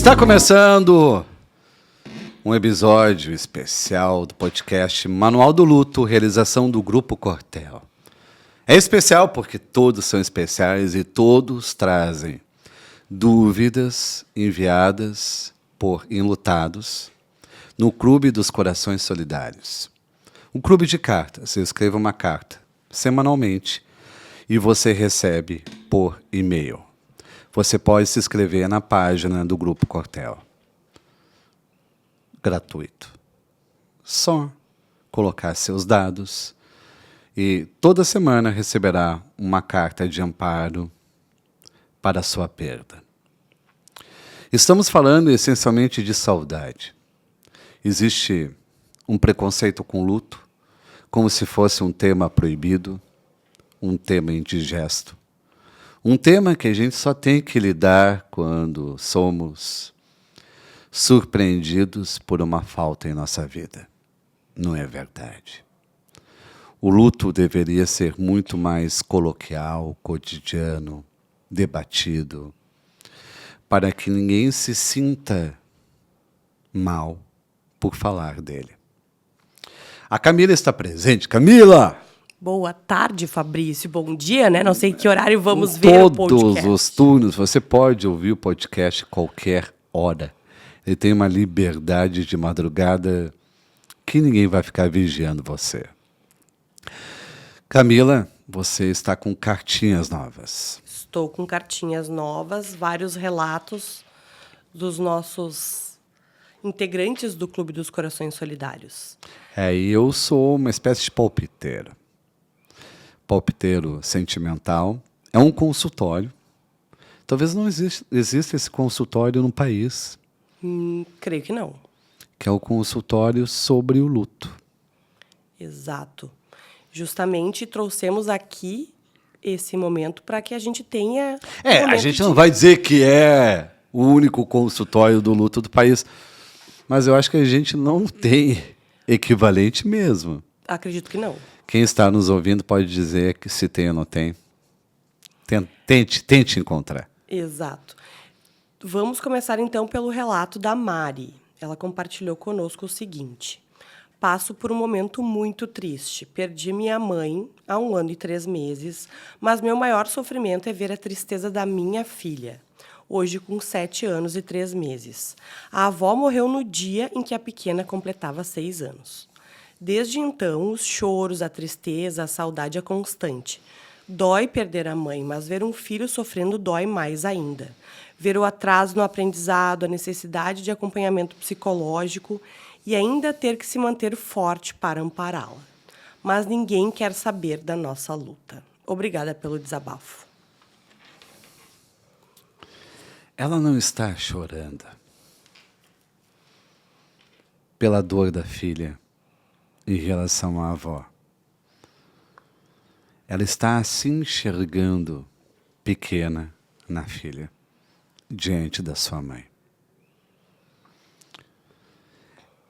Está começando um episódio especial do podcast Manual do Luto, realização do Grupo Cortel. É especial porque todos são especiais e todos trazem dúvidas enviadas por enlutados no Clube dos Corações Solidários. Um clube de cartas. Você escreva uma carta semanalmente e você recebe por e-mail. Você pode se inscrever na página do Grupo Cortel. Gratuito. Só colocar seus dados e toda semana receberá uma carta de amparo para a sua perda. Estamos falando essencialmente de saudade. Existe um preconceito com luto, como se fosse um tema proibido, um tema indigesto. Um tema que a gente só tem que lidar quando somos surpreendidos por uma falta em nossa vida. Não é verdade. O luto deveria ser muito mais coloquial, cotidiano, debatido, para que ninguém se sinta mal por falar dele. A Camila está presente. Camila! Boa tarde, Fabrício. Bom dia, né? Não sei que horário vamos ver o podcast. Todos os turnos, você pode ouvir o podcast qualquer hora. Ele tem uma liberdade de madrugada que ninguém vai ficar vigiando você. Camila, você está com cartinhas novas. Estou com cartinhas novas, vários relatos dos nossos integrantes do Clube dos Corações Solidários. E eu sou uma espécie de palpiteiro. Palpiteiro sentimental. É um consultório. Talvez não exista esse consultório no país. Creio que não. Que é o consultório sobre o luto. Exato. Justamente trouxemos aqui esse momento para que a gente tenha... A gente não vai dizer que é o único consultório do luto do país, mas eu acho que a gente não tem equivalente mesmo. Acredito que não. Quem está nos ouvindo pode dizer que se tem ou não tem. Tente encontrar. Exato. Vamos começar, então, pelo relato da Mari. Ela compartilhou conosco o seguinte. Passo por um momento muito triste. Perdi minha mãe há 1 ano e 3 meses, mas meu maior sofrimento é ver a tristeza da minha filha, hoje com 7 anos e 3 meses. A avó morreu no dia em que a pequena completava 6 anos. Desde então, os choros, a tristeza, a saudade é constante. Dói perder a mãe, mas ver um filho sofrendo dói mais ainda. Ver o atraso no aprendizado, a necessidade de acompanhamento psicológico e ainda ter que se manter forte para ampará-la. Mas ninguém quer saber da nossa luta. Obrigada pelo desabafo. Ela não está chorando pela dor da filha em relação à avó. Ela está se enxergando pequena na filha, diante da sua mãe.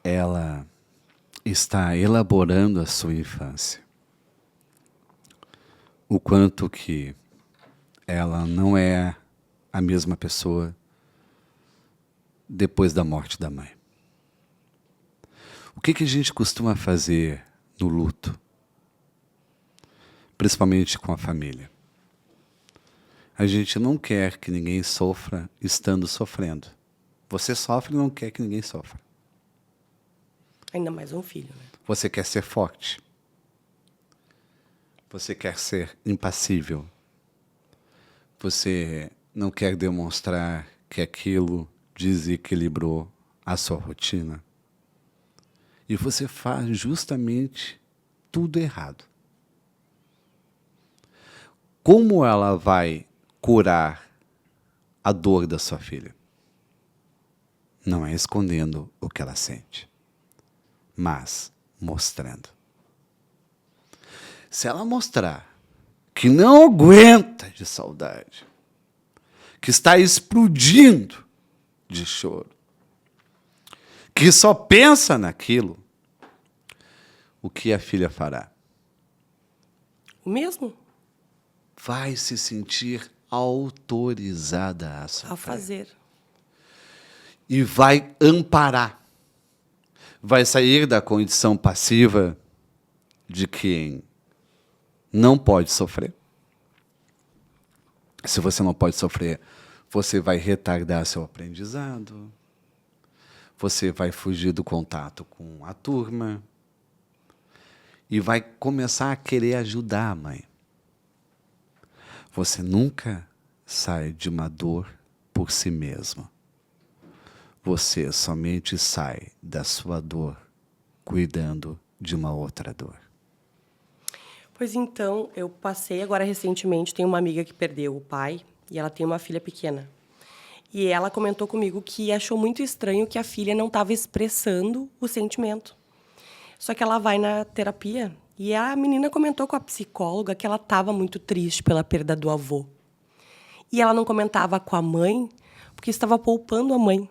Ela está elaborando a sua infância. O quanto que ela não é a mesma pessoa depois da morte da mãe. O que a gente costuma fazer no luto? Principalmente com a família. A gente não quer que ninguém sofra estando sofrendo. Você sofre e não quer que ninguém sofra. Ainda mais um filho, né? Você quer ser forte. Você quer ser impassível. Você não quer demonstrar que aquilo desequilibrou a sua rotina. E você faz justamente tudo errado. Como ela vai curar a dor da sua filha? Não é escondendo o que ela sente, mas mostrando. Se ela mostrar que não aguenta de saudade, que está explodindo de choro, que só pensa naquilo, o que a filha fará? O mesmo? Vai se sentir autorizada a sofrer. A fazer. e vai amparar. Vai sair da condição passiva de quem não pode sofrer. Se você não pode sofrer, você vai retardar seu aprendizado, você vai fugir do contato com a turma e vai começar a querer ajudar a mãe. Você nunca sai de uma dor por si mesmo. Você somente sai da sua dor cuidando de uma outra dor. Pois então, eu passei agora recentemente, tem uma amiga que perdeu o pai e ela tem uma filha pequena. E ela comentou comigo que achou muito estranho que a filha não estava expressando o sentimento. Só que ela vai na terapia e a menina comentou com a psicóloga que ela estava muito triste pela perda do avô. E ela não comentava com a mãe porque estava poupando a mãe.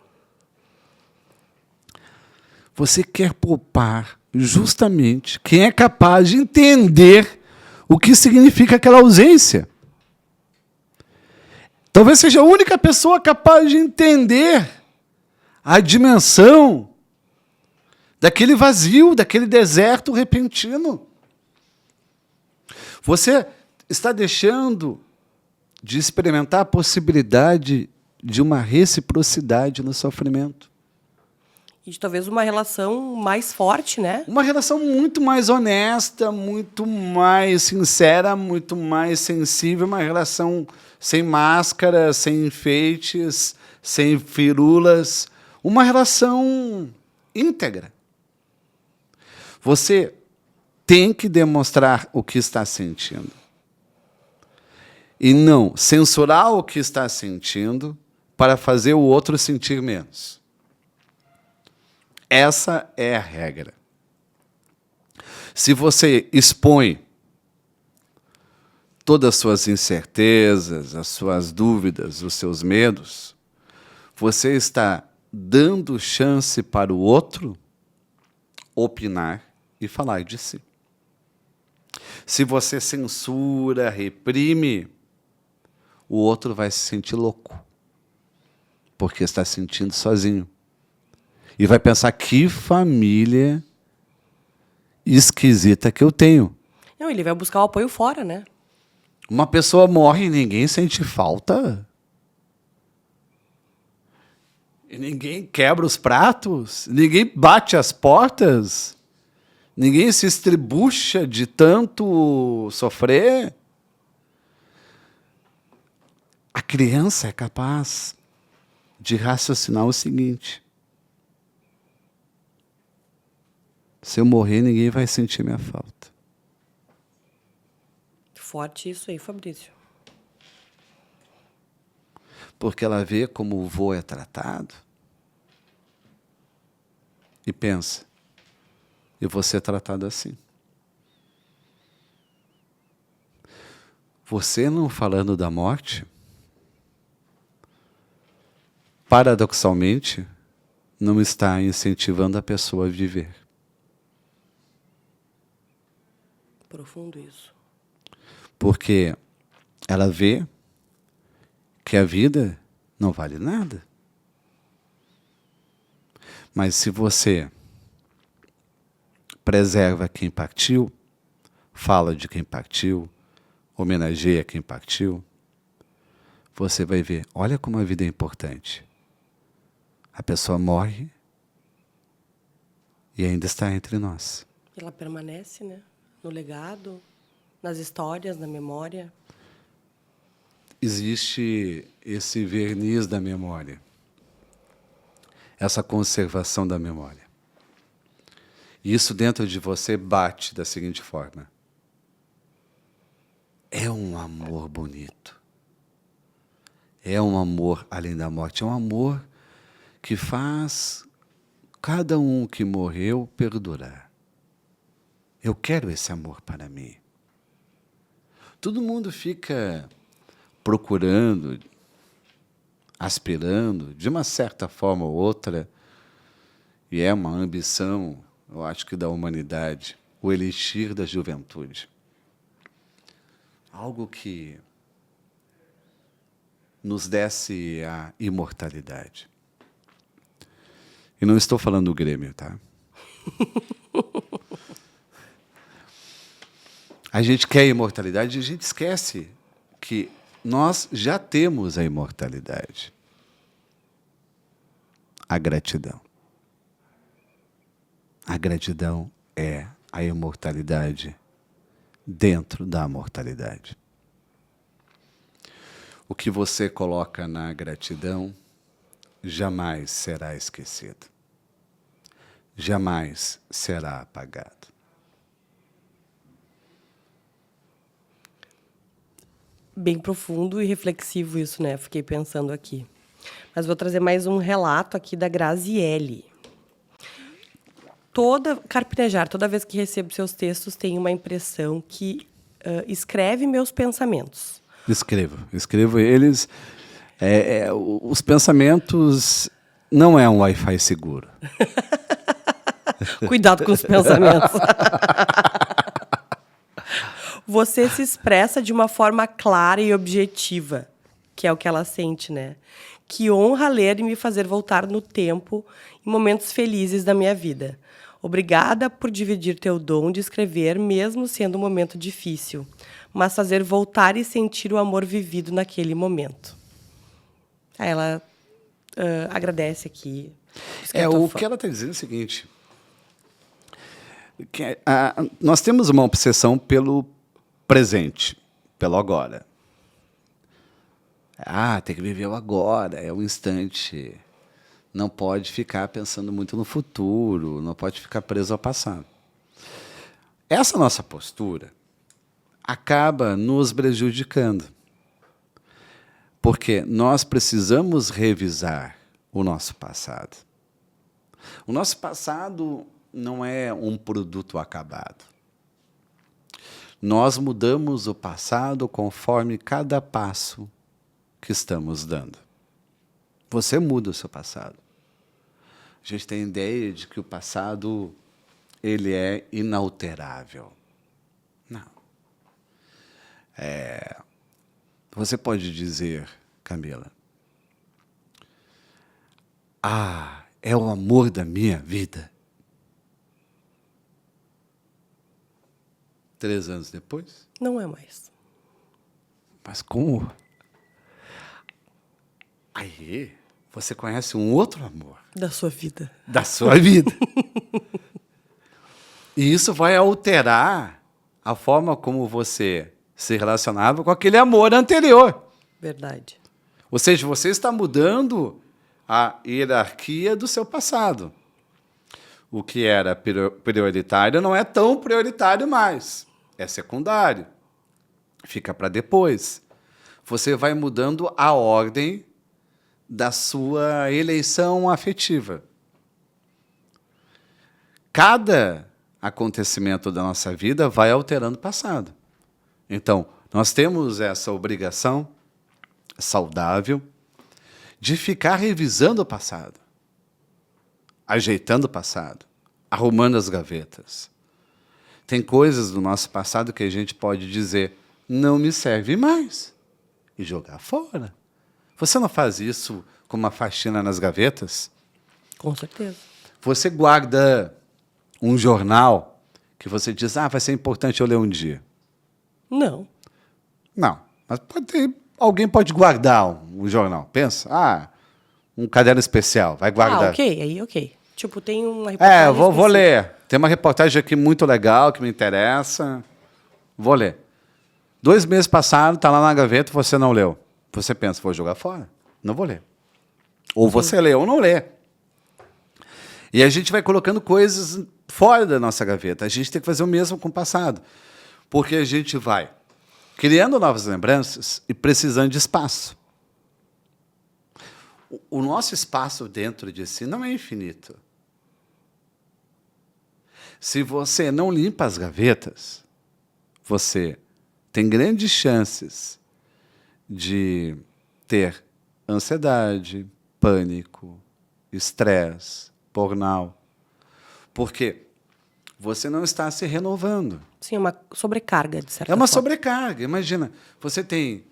Você quer poupar justamente quem é capaz de entender o que significa aquela ausência. Talvez seja a única pessoa capaz de entender a dimensão daquele vazio, daquele deserto repentino. Você está deixando de experimentar a possibilidade de uma reciprocidade no sofrimento. E de talvez uma relação mais forte, né? Uma relação muito mais honesta, muito mais sincera, muito mais sensível, uma relação sem máscara, sem enfeites, sem firulas, uma relação íntegra. Você tem que demonstrar o que está sentindo. E não censurar o que está sentindo para fazer o outro sentir menos. Essa é a regra. Se você expõe todas as suas incertezas, as suas dúvidas, os seus medos, você está dando chance para o outro opinar e falar de si. Se você censura, reprime, o outro vai se sentir louco, porque está se sentindo sozinho. E vai pensar, que família esquisita que eu tenho. Não, ele vai buscar o apoio fora, né? Uma pessoa morre e ninguém sente falta? E ninguém quebra os pratos? Ninguém bate as portas? Ninguém se estribucha de tanto sofrer? A criança é capaz de raciocinar o seguinte: se eu morrer, ninguém vai sentir minha falta. Forte isso aí, Fabrício. Porque ela vê como o vô é tratado e pensa, eu vou ser tratado assim. Você não falando da morte, paradoxalmente, não está incentivando a pessoa a viver. Profundo isso. Porque ela vê que a vida não vale nada. Mas se você preserva quem partiu, fala de quem partiu, homenageia quem partiu, você vai ver, olha como a vida é importante. A pessoa morre e ainda está entre nós. Ela permanece, né? No legado, nas histórias, na memória. Existe esse verniz da memória, essa conservação da memória. E isso dentro de você bate da seguinte forma: é um amor bonito. É um amor além da morte. É um amor que faz cada um que morreu perdurar. Eu quero esse amor para mim. Todo mundo fica procurando, aspirando, de uma certa forma ou outra, e é uma ambição, eu acho que da humanidade, o elixir da juventude. Algo que nos desse a imortalidade. E não estou falando do Grêmio, tá? A gente quer a imortalidade e a gente esquece que nós já temos a imortalidade. A gratidão. A gratidão é a imortalidade dentro da mortalidade. O que você coloca na gratidão jamais será esquecido. Jamais será apagado. Bem profundo e reflexivo isso, né? Fiquei pensando aqui. Mas vou trazer mais um relato aqui da Graziele. Carpinejar, toda vez que recebo seus textos, tenho uma impressão que escreve meus pensamentos. Escrevo eles. Os pensamentos não é um Wi-Fi seguro. Cuidado com os pensamentos. Você se expressa de uma forma clara e objetiva, que é o que ela sente, né? Que honra ler e me fazer voltar no tempo em momentos felizes da minha vida. Obrigada por dividir teu dom de escrever, mesmo sendo um momento difícil, mas fazer voltar e sentir o amor vivido naquele momento. Aí ela agradece aqui. O que ela está dizendo é o seguinte. Nós temos uma obsessão pelo presente, pelo agora. Tem que viver o agora, é o instante. Não pode ficar pensando muito no futuro, não pode ficar preso ao passado. Essa nossa postura acaba nos prejudicando. Porque nós precisamos revisar o nosso passado. O nosso passado não é um produto acabado. Nós mudamos o passado conforme cada passo que estamos dando. Você muda o seu passado. A gente tem a ideia de que o passado ele é inalterável. Não. Você pode dizer, Camila, é o amor da minha vida. 3 anos depois? Não é mais. Mas como? Aí, você conhece um outro amor. Da sua vida. Da sua vida. E isso vai alterar a forma como você se relacionava com aquele amor anterior. Verdade. Ou seja, você está mudando a hierarquia do seu passado. O que era prioritário não é tão prioritário mais. É secundário. Fica para depois. Você vai mudando a ordem da sua eleição afetiva. Cada acontecimento da nossa vida vai alterando o passado. Então, nós temos essa obrigação saudável de ficar revisando o passado, ajeitando o passado, arrumando as gavetas. Tem coisas do nosso passado que a gente pode dizer, não me serve mais, e jogar fora. Você não faz isso com uma faxina nas gavetas? Com certeza. Você guarda um jornal que você diz, vai ser importante eu ler um dia. Não. Não, mas alguém pode guardar um jornal. Pensa, um caderno especial, vai guardar. Ok. Tipo, tem uma reportagem vou ler. Tem uma reportagem aqui muito legal, que me interessa. Vou ler. 2 meses passaram, está lá na gaveta, você não leu. Você pensa, vou jogar fora? Não vou ler. Ou você lê ou não lê. E a gente vai colocando coisas fora da nossa gaveta. A gente tem que fazer o mesmo com o passado. Porque a gente vai criando novas lembranças e precisando de espaço. O nosso espaço dentro de si não é infinito. Se você não limpa as gavetas, você tem grandes chances de ter ansiedade, pânico, estresse, burnout. Porque você não está se renovando. Sim, é uma sobrecarga, de certa forma. É uma sobrecarga. Imagina, você tem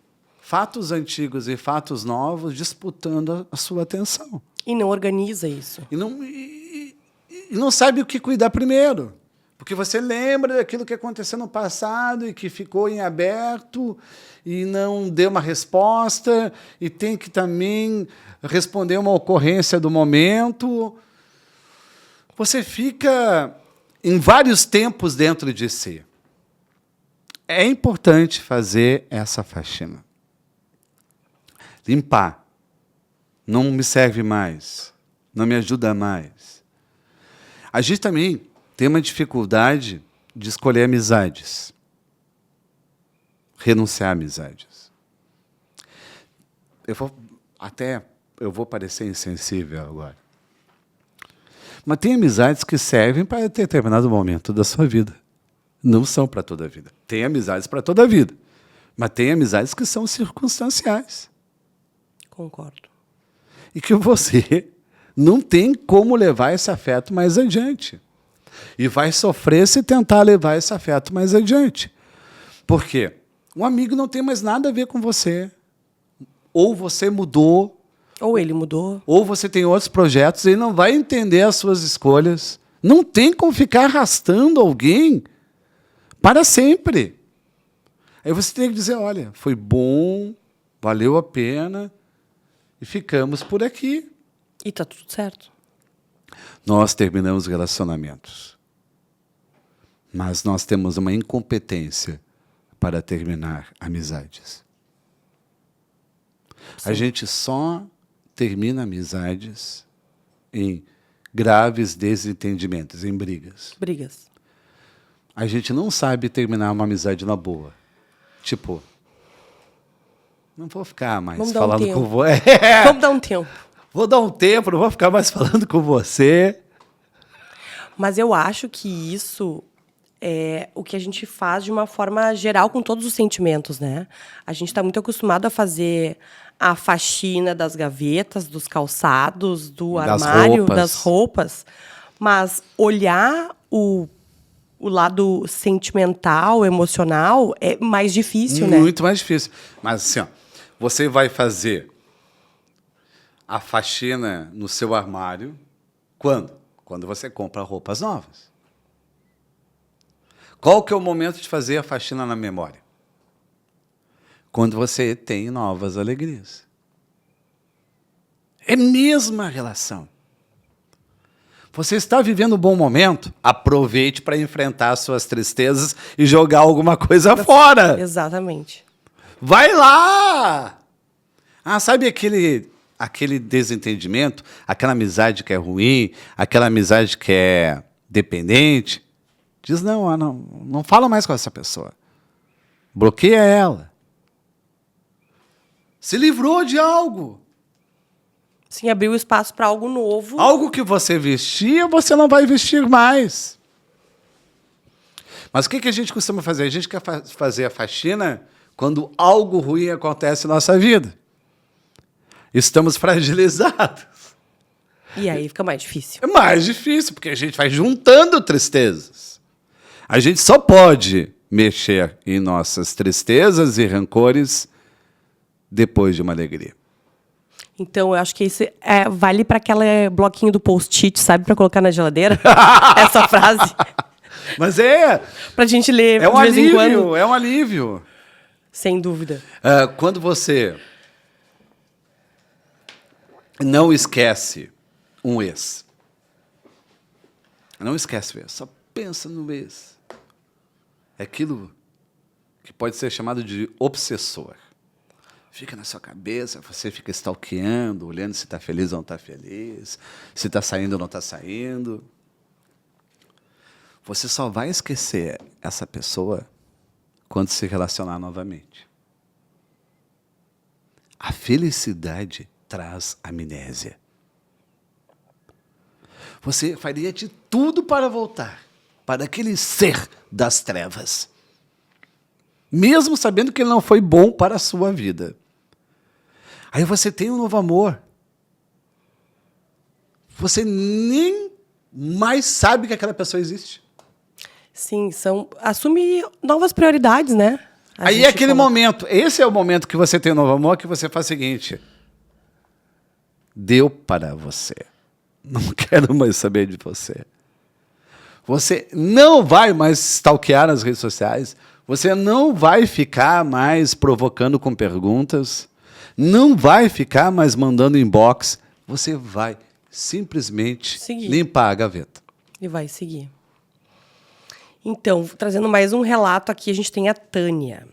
fatos antigos e fatos novos disputando a sua atenção. E não organiza isso. E não sabe o que cuidar primeiro. Porque você lembra daquilo que aconteceu no passado e que ficou em aberto e não deu uma resposta e tem que também responder uma ocorrência do momento. Você fica em vários tempos dentro de si. É importante fazer essa faxina. Limpar. Não me serve mais. Não me ajuda mais. A gente também tem uma dificuldade de escolher amizades. Renunciar a amizades. Eu vou parecer insensível agora. Mas tem amizades que servem para determinado momento da sua vida. Não são para toda a vida. Tem amizades para toda a vida. Mas tem amizades que são circunstanciais. Concordo. E que você não tem como levar esse afeto mais adiante. E vai sofrer se tentar levar esse afeto mais adiante. Por quê? Um amigo não tem mais nada a ver com você. Ou você mudou. Ou ele mudou. Ou você tem outros projetos, ele não vai entender as suas escolhas. Não tem como ficar arrastando alguém para sempre. Aí você tem que dizer, olha, foi bom, valeu a pena, e ficamos por aqui. E está tudo certo. Nós terminamos relacionamentos. Mas nós temos uma incompetência para terminar amizades. Sim. A gente só termina amizades em graves desentendimentos, em brigas. Brigas. A gente não sabe terminar uma amizade na boa. Tipo, não vou ficar mais falando com você. Vamos dar um tempo. Vou dar um tempo, não vou ficar mais falando com você. Mas eu acho que isso é o que a gente faz de uma forma geral com todos os sentimentos, né? A gente está muito acostumado a fazer a faxina das gavetas, dos calçados, do armário, das roupas. Mas olhar o lado sentimental, emocional, é mais difícil, né? Muito mais difícil. Mas assim, ó, você vai fazer a faxina no seu armário quando? Quando você compra roupas novas. Qual que é o momento de fazer a faxina na memória? Quando você tem novas alegrias. É a mesma relação. Você está vivendo um bom momento? Aproveite para enfrentar as suas tristezas e jogar alguma coisa fora. Exatamente. Vai lá! Ah, sabe aquele desentendimento? Aquela amizade que é ruim? Aquela amizade que é dependente? Diz, não fala mais com essa pessoa. Bloqueia ela. Se livrou de algo. Sim, abriu espaço para algo novo. Algo que você vestia, você não vai vestir mais. Mas o que a gente costuma fazer? A gente quer fazer a faxina quando algo ruim acontece na nossa vida. Estamos fragilizados. E aí fica mais difícil. É mais difícil, porque a gente vai juntando tristezas. A gente só pode mexer em nossas tristezas e rancores depois de uma alegria. Então, eu acho que isso vale para aquele bloquinho do post-it, sabe? Para colocar na geladeira. Essa frase. Mas pra gente ler de vez em quando. É um alívio. Sem dúvida. Quando você não esquece um ex. Não esquece o ex. Só pensa no ex. É aquilo que pode ser chamado de obsessor. Fica na sua cabeça, você fica stalkeando, olhando se está feliz ou não está feliz, se está saindo ou não está saindo. Você só vai esquecer essa pessoa quando se relacionar novamente. A felicidade traz amnésia. Você faria de tudo para voltar para aquele ser das trevas, mesmo sabendo que ele não foi bom para a sua vida. Aí você tem um novo amor. Você nem mais sabe que aquela pessoa existe. Sim, assume novas prioridades, né? Aí é aquele momento, esse é o momento que você tem um novo amor, que você faz o seguinte: deu para você. Não quero mais saber de você. Você não vai mais stalkear nas redes sociais, você não vai ficar mais provocando com perguntas, não vai ficar mais mandando inbox, você vai simplesmente limpar a gaveta. E vai seguir. Então, trazendo mais um relato aqui, a gente tem a Tânia.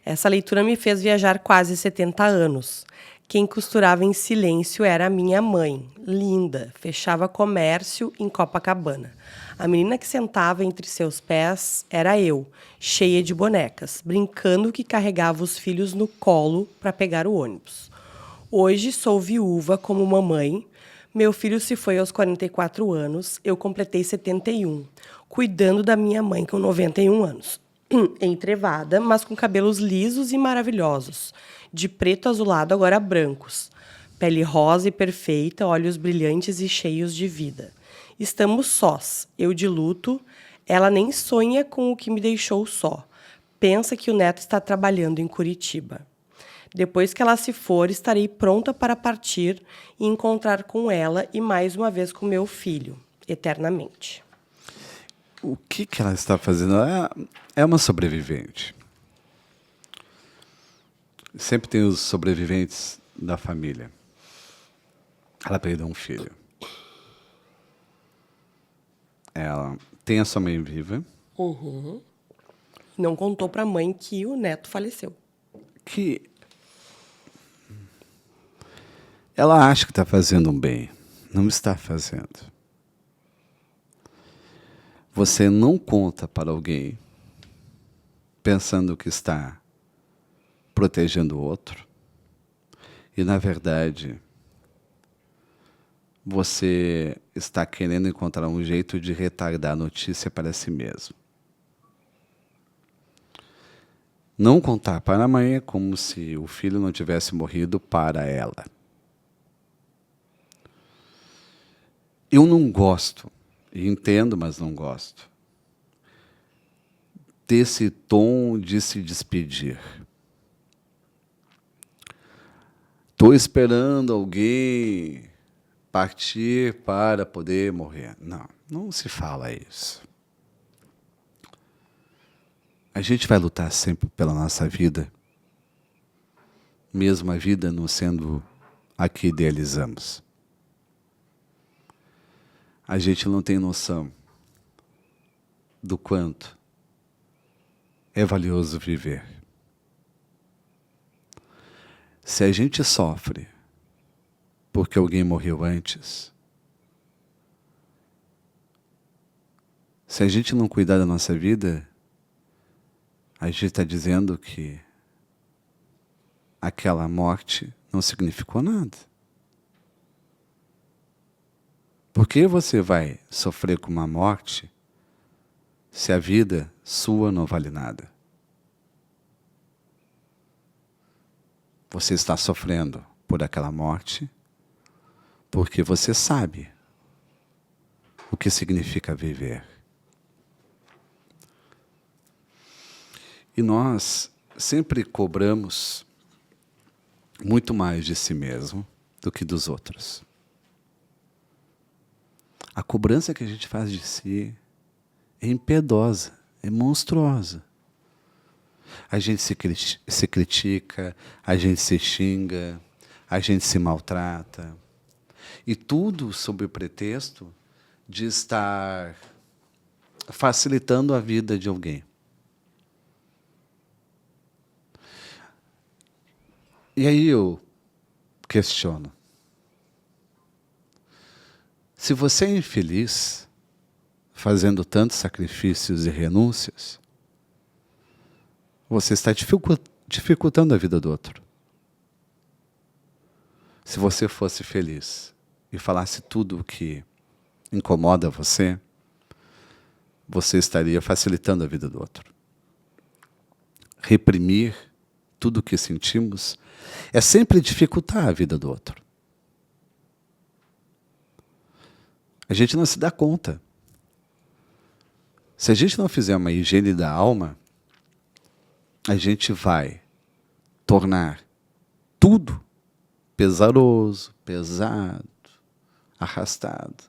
Essa leitura me fez viajar quase 70 anos. Quem costurava em silêncio era a minha mãe, linda, fechava comércio em Copacabana. A menina que sentava entre seus pés era eu, cheia de bonecas, brincando que carregava os filhos no colo para pegar o ônibus. Hoje sou viúva como mamãe. Meu filho se foi aos 44 anos, eu completei 71, cuidando da minha mãe com 91 anos. Entrevada, mas com cabelos lisos e maravilhosos, de preto azulado agora brancos, pele rosa e perfeita, olhos brilhantes e cheios de vida. Estamos sós, eu de luto, ela nem sonha com o que me deixou só. Pensa que o neto está trabalhando em Curitiba. Depois que ela se for, estarei pronta para partir e encontrar com ela e mais uma vez com meu filho, eternamente. O que ela está fazendo? É uma sobrevivente. Sempre tem os sobreviventes da família. Ela perdeu um filho. Ela tem a sua mãe viva. Uhum. Não contou para a mãe que o neto faleceu. Que ela acha que está fazendo um bem. Não está fazendo. Você não conta para alguém pensando que está protegendo o outro. E, na verdade, você está querendo encontrar um jeito de retardar a notícia para si mesmo. Não contar para a mãe é como se o filho não tivesse morrido para ela. Eu não gosto, e entendo, mas não gosto, desse tom de se despedir. Estou esperando alguém partir para poder morrer. Não, não se fala isso. A gente vai lutar sempre pela nossa vida, mesmo a vida não sendo a que idealizamos. A gente não tem noção do quanto é valioso viver. Se a gente sofre porque alguém morreu antes, se a gente não cuidar da nossa vida, a gente está dizendo que aquela morte não significou nada. Por que você vai sofrer com uma morte se a vida sua não vale nada? Você está sofrendo por aquela morte porque você sabe o que significa viver. E nós sempre cobramos muito mais de si mesmo do que dos outros. A cobrança que a gente faz de si é impiedosa, é monstruosa. A gente se critica, a gente se xinga, a gente se maltrata. E tudo sob o pretexto de estar facilitando a vida de alguém. E aí eu questiono. Se você é infeliz, fazendo tantos sacrifícios e renúncias, você está dificultando a vida do outro. Se você fosse feliz e falasse tudo o que incomoda você, você estaria facilitando a vida do outro. Reprimir tudo o que sentimos é sempre dificultar a vida do outro. A gente não se dá conta. Se a gente não fizer uma higiene da alma, a gente vai tornar tudo pesaroso, pesado, arrastado.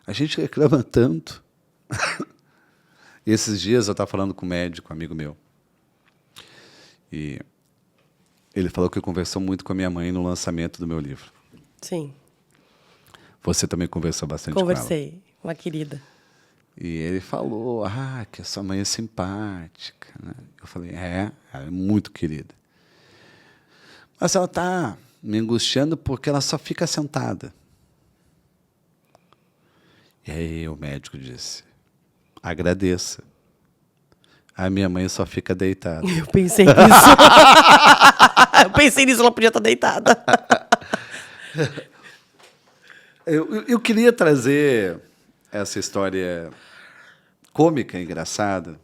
A gente reclama tanto. E esses dias eu estava falando com um médico, amigo meu. E ele falou que conversou muito com a minha mãe no lançamento do meu livro. Sim. Você também conversou bastante com ela. Conversei, uma querida. E ele falou, que a sua mãe é simpática, né? Eu falei, ela é muito querida. Mas ela está me angustiando porque ela só fica sentada. E aí o médico disse, agradeça. A minha mãe só fica deitada. Eu pensei nisso. Ela podia estar deitada. Eu queria trazer essa história cômica, engraçada,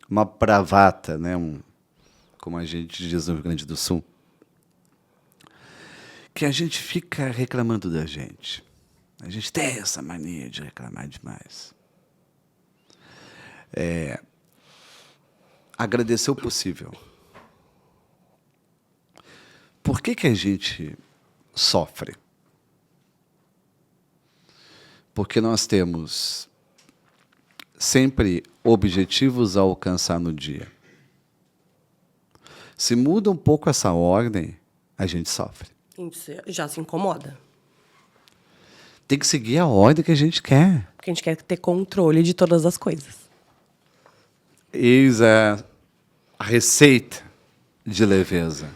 uma bravata, né? Como a gente diz no Rio Grande do Sul, que a gente fica reclamando da gente. A gente tem essa mania de reclamar demais. Agradecer o possível. Por que a gente sofre? Porque nós temos sempre objetivos a alcançar no dia. Se muda um pouco essa ordem, a gente sofre. Já se incomoda. Tem que seguir a ordem que a gente quer. Porque a gente quer ter controle de todas as coisas. Eis a receita de leveza.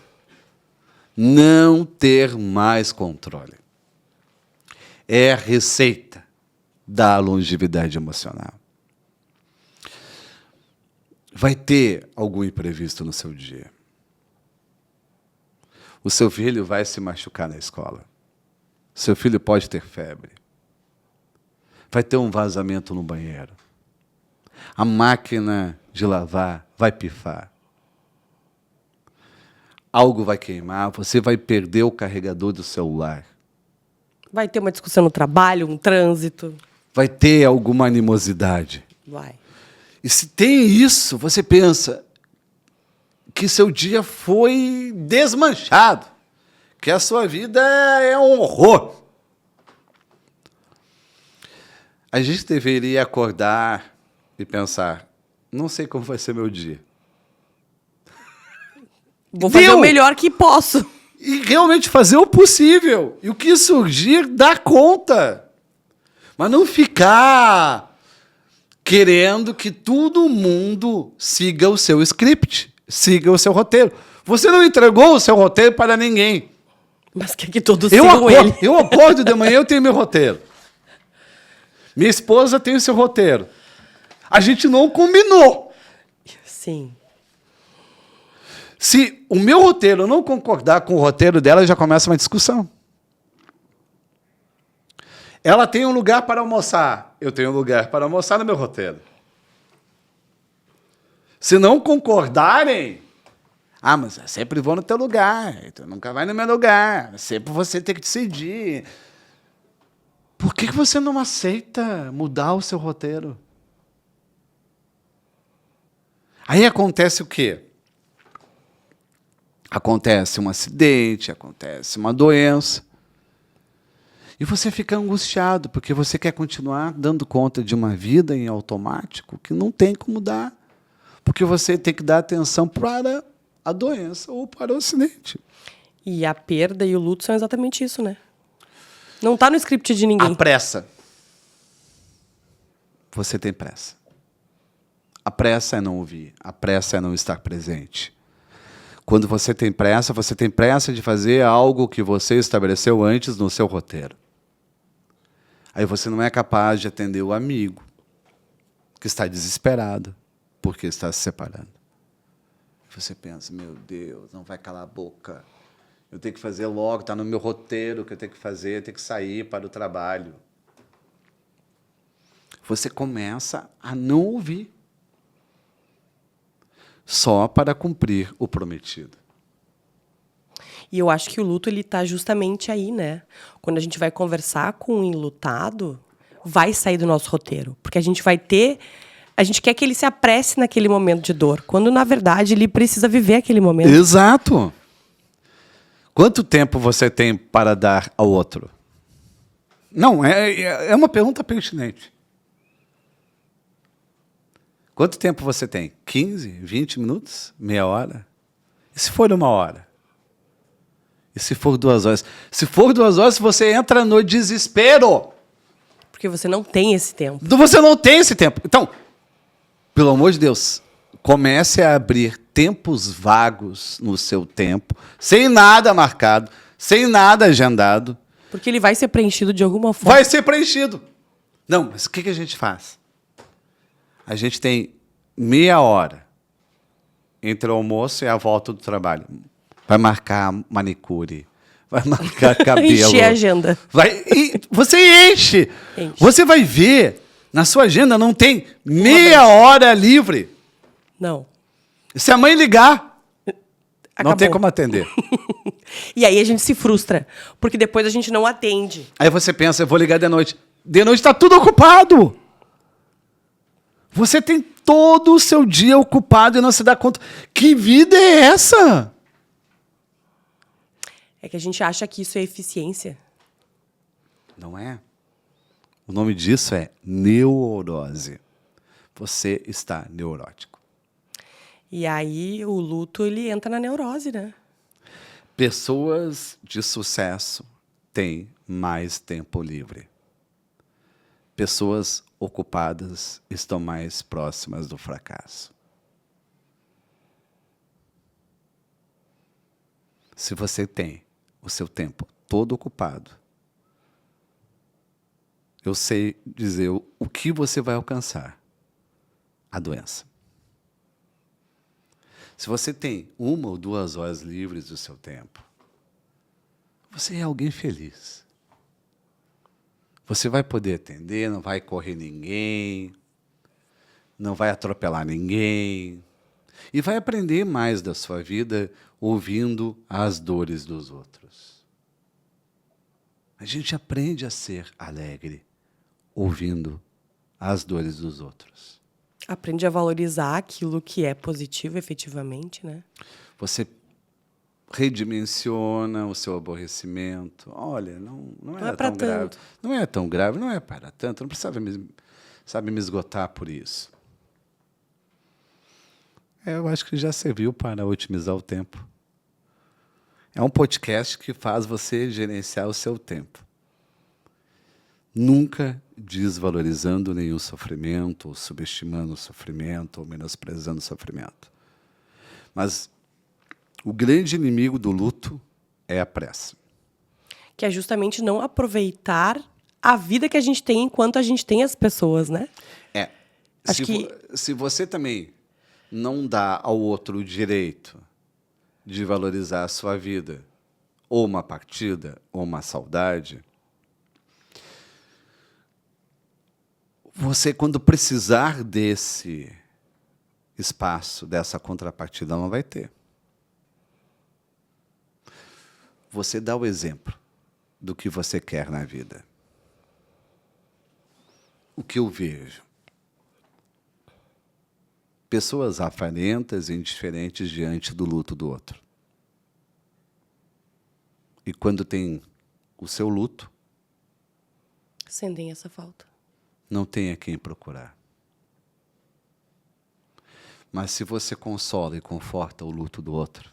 Não ter mais controle. É a receita da longevidade emocional. Vai ter algum imprevisto no seu dia. O seu filho vai se machucar na escola. Seu filho pode ter febre. Vai ter um vazamento no banheiro. A máquina de lavar vai pifar. Algo vai queimar, você vai perder o carregador do celular. Vai ter uma discussão no trabalho, um trânsito. Vai ter alguma animosidade. Vai. E se tem isso, você pensa que seu dia foi desmanchado, que a sua vida é um horror. A gente deveria acordar e pensar, não sei como vai ser meu dia. Vou fazer o melhor que posso. E realmente fazer o possível. E o que surgir, dá conta. Mas não ficar querendo que todo mundo siga o seu script, siga o seu roteiro. Você não entregou o seu roteiro para ninguém. Mas quer que todos sigam ele. Eu acordo de manhã, eu tenho meu roteiro. Minha esposa tem o seu roteiro. A gente não combinou. Sim. Se o meu roteiro não concordar com o roteiro dela, já começa uma discussão. Ela tem um lugar para almoçar. Eu tenho um lugar para almoçar no meu roteiro. Se não concordarem... mas eu sempre vou no teu lugar. Tu nunca vai no meu lugar. Sempre você tem que decidir. Por que você não aceita mudar o seu roteiro? Aí acontece o quê? Acontece um acidente, acontece uma doença. E você fica angustiado, porque você quer continuar dando conta de uma vida em automático que não tem como dar. Porque você tem que dar atenção para a doença ou para o acidente. E a perda e o luto são exatamente isso, né? Não está no script de ninguém. A pressa. Você tem pressa. A pressa é não ouvir. A pressa é não estar presente. Quando você tem pressa de fazer algo que você estabeleceu antes no seu roteiro. Aí você não é capaz de atender o amigo que está desesperado porque está se separando. Você pensa, meu Deus, não vai calar a boca. Eu tenho que fazer logo, está no meu roteiro que eu tenho que fazer, eu tenho que sair para o trabalho. Você começa a não ouvir. Só para cumprir o prometido. E eu acho que o luto ele está justamente aí, né? Quando a gente vai conversar com um enlutado, vai sair do nosso roteiro. Porque a gente vai ter A gente quer que ele se apresse naquele momento de dor, quando, na verdade, ele precisa viver aquele momento. Exato. Quanto tempo você tem para dar ao outro? Não, é uma pergunta pertinente. Quanto tempo você tem? 15, 20 minutos? Meia hora? E se for 1 hora? E se for 2 horas? Se for 2 horas, você entra no desespero. Porque você não tem esse tempo. Você não tem esse tempo. Então, pelo amor de Deus, comece a abrir tempos vagos no seu tempo, sem nada marcado, sem nada agendado. Porque ele vai ser preenchido de alguma forma. Vai ser preenchido. Não, mas o que a gente faz? A gente tem meia hora entre o almoço e a volta do trabalho. Vai marcar manicure, vai marcar cabelo. Encher a agenda. Você enche. Enche. Você vai ver, na sua agenda não tem meia hora livre. Não. Se a mãe ligar, Acabou. não tem como atender. E aí a gente se frustra, porque depois a gente não atende. Aí você pensa, eu vou ligar de noite. De noite está tudo ocupado. Você tem todo o seu dia ocupado e não se dá conta. Que vida é essa? É que a gente acha que isso é eficiência. Não é. O nome disso é neurose. Você está neurótico. E aí o luto, ele entra na neurose, né? Pessoas de sucesso têm mais tempo livre. Pessoas ocupadas estão mais próximas do fracasso. Se você tem o seu tempo todo ocupado, eu sei dizer o que você vai alcançar: a doença. Se você tem 1 ou 2 horas livres do seu tempo, você é alguém feliz. Você vai poder atender, não vai correr ninguém, não vai atropelar ninguém, e vai aprender mais da sua vida ouvindo as dores dos outros. A gente aprende a ser alegre ouvindo as dores dos outros. Aprende a valorizar aquilo que é positivo, efetivamente, né? Você redimensiona o seu aborrecimento. Olha, não é pra tão grave. tanto. Não é tão grave, não é para tanto. Não precisava me esgotar por isso. Eu acho que já serviu para otimizar o tempo. É um podcast que faz você gerenciar o seu tempo. Nunca desvalorizando nenhum sofrimento, ou subestimando o sofrimento, ou menosprezando o sofrimento. Mas o grande inimigo do luto é a pressa. Que é justamente não aproveitar a vida que a gente tem enquanto a gente tem as pessoas, né? Acho Se você também não dá ao outro o direito de valorizar a sua vida, ou uma partida, ou uma saudade, você, quando precisar desse espaço, dessa contrapartida, não vai ter. Você dá o exemplo do que você quer na vida. O que eu vejo? Pessoas afarentas e indiferentes diante do luto do outro. E quando tem o seu luto, Sentem essa falta. não tem a quem procurar. Mas se você consola e conforta o luto do outro,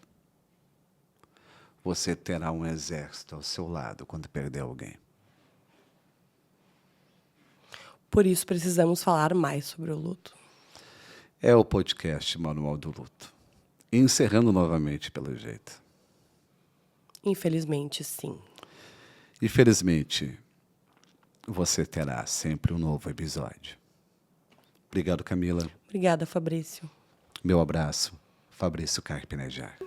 você terá um exército ao seu lado quando perder alguém. Por isso precisamos falar mais sobre o luto. É o podcast Manual do Luto. Encerrando novamente, pelo jeito. Infelizmente, sim. E felizmente, você terá sempre um novo episódio. Obrigado, Camila. Obrigada, Fabrício. Meu abraço, Fabrício Carpinejar.